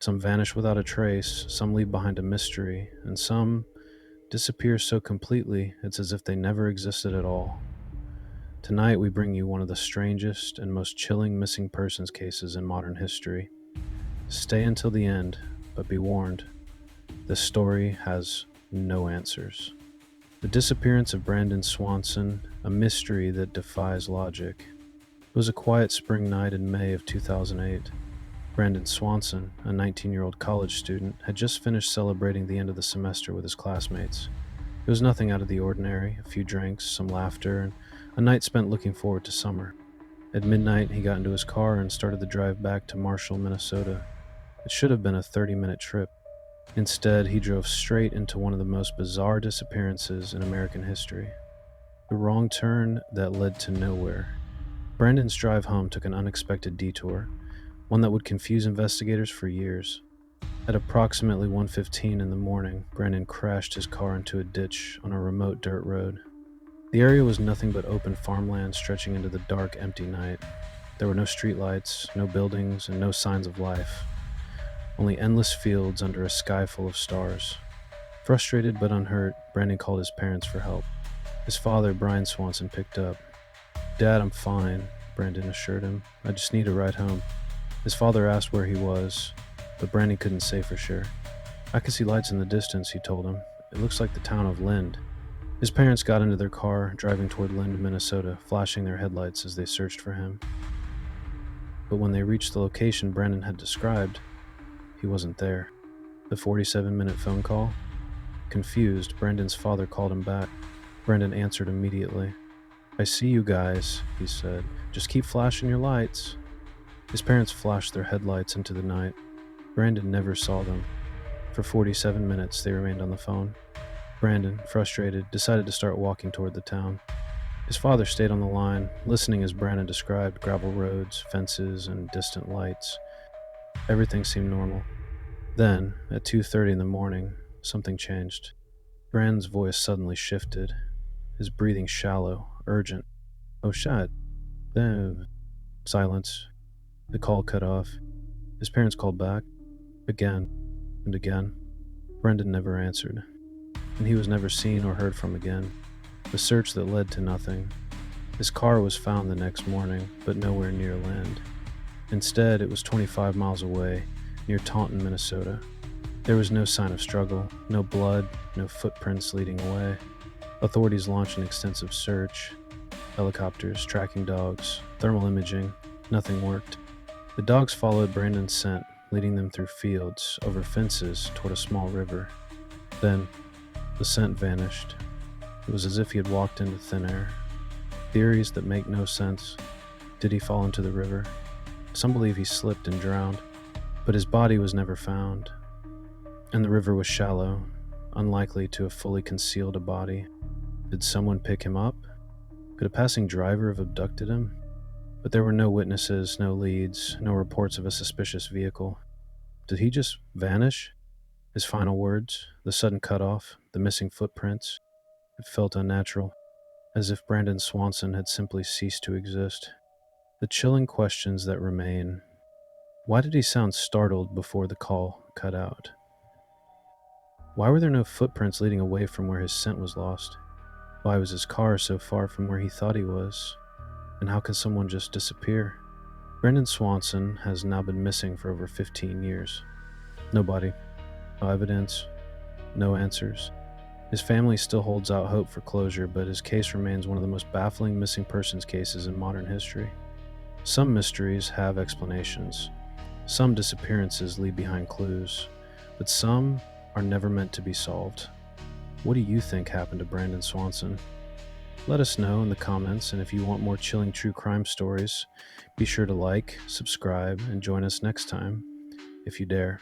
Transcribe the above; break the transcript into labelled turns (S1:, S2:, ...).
S1: Some vanish without a trace, some leave behind a mystery, and some disappear so completely it's as if they never existed at all. Tonight, we bring you one of the strangest and most chilling missing persons cases in modern history. Stay until the end, but be warned, this story has no answers. The disappearance of Brandon Swanson, a mystery that defies logic. It was a quiet spring night in May of 2008. Brandon Swanson, a 19-year-old college student, had just finished celebrating the end of the semester with his classmates. It was nothing out of the ordinary, a few drinks, some laughter, and a night spent looking forward to summer. At midnight, he got into his car and started the drive back to Marshall, Minnesota. It should have been a 30-minute trip. Instead, he drove straight into one of the most bizarre disappearances in American history. The wrong turn that led to nowhere. Brandon's drive home took an unexpected detour, one that would confuse investigators for years. At approximately 1:15 in the morning, Brandon crashed his car into a ditch on a remote dirt road. The area was nothing but open farmland stretching into the dark, empty night. There were no streetlights, no buildings, and no signs of life. Only endless fields under a sky full of stars. Frustrated but unhurt, Brandon called his parents for help. His father, Brian Swanson, picked up. "Dad, I'm fine," Brandon assured him. "I just need a ride home." His father asked where he was, but Brandon couldn't say for sure. "I can see lights in the distance," he told him. "It looks like the town of Lind." His parents got into their car, driving toward Lind, Minnesota, flashing their headlights as they searched for him. But when they reached the location Brandon had described, he wasn't there. The 47-minute phone call? Confused, Brandon's father called him back. Brandon answered immediately. "I see you guys," he said. "Just keep flashing your lights." His parents flashed their headlights into the night. Brandon never saw them. For 47 minutes, they remained on the phone. Brandon, frustrated, decided to start walking toward the town. His father stayed on the line, listening as Brandon described gravel roads, fences, and distant lights. Everything seemed normal. Then, at 2:30 in the morning, something changed. Brandon's voice suddenly shifted, his breathing shallow, urgent. "Oh, shit." Then, silence. The call cut off. His parents called back, again and again. Brendan never answered, and he was never seen or heard from again. A search that led to nothing. His car was found the next morning, but nowhere near land. Instead, it was 25 miles away, near Taunton, Minnesota. There was no sign of struggle, no blood, no footprints leading away. Authorities launched an extensive search. Helicopters, tracking dogs, thermal imaging. Nothing worked. The dogs followed Brandon's scent, leading them through fields, over fences, toward a small river. Then, the scent vanished. It was as if he had walked into thin air. Theories that make no sense. Did he fall into the river? Some believe he slipped and drowned, but his body was never found. And the river was shallow, unlikely to have fully concealed a body. Did someone pick him up? Could a passing driver have abducted him? But there were no witnesses, no leads, no reports of a suspicious vehicle. Did he just vanish? His final words, the sudden cutoff, the missing footprints, it felt unnatural, as if Brandon Swanson had simply ceased to exist. The chilling questions that remain. Why did he sound startled before the call cut out? Why were there no footprints leading away from where his scent was lost? Why was his car so far from where he thought he was? And how could someone just disappear? Brandon Swanson has now been missing for over 15 years. No body, no evidence, no answers. His family still holds out hope for closure, but his case remains one of the most baffling missing persons cases in modern history. Some mysteries have explanations. Some disappearances leave behind clues, but some are never meant to be solved. What do you think happened to Brandon Swanson? Let us know in the comments, and if you want more chilling true crime stories, be sure to like, subscribe, and join us next time, if you dare.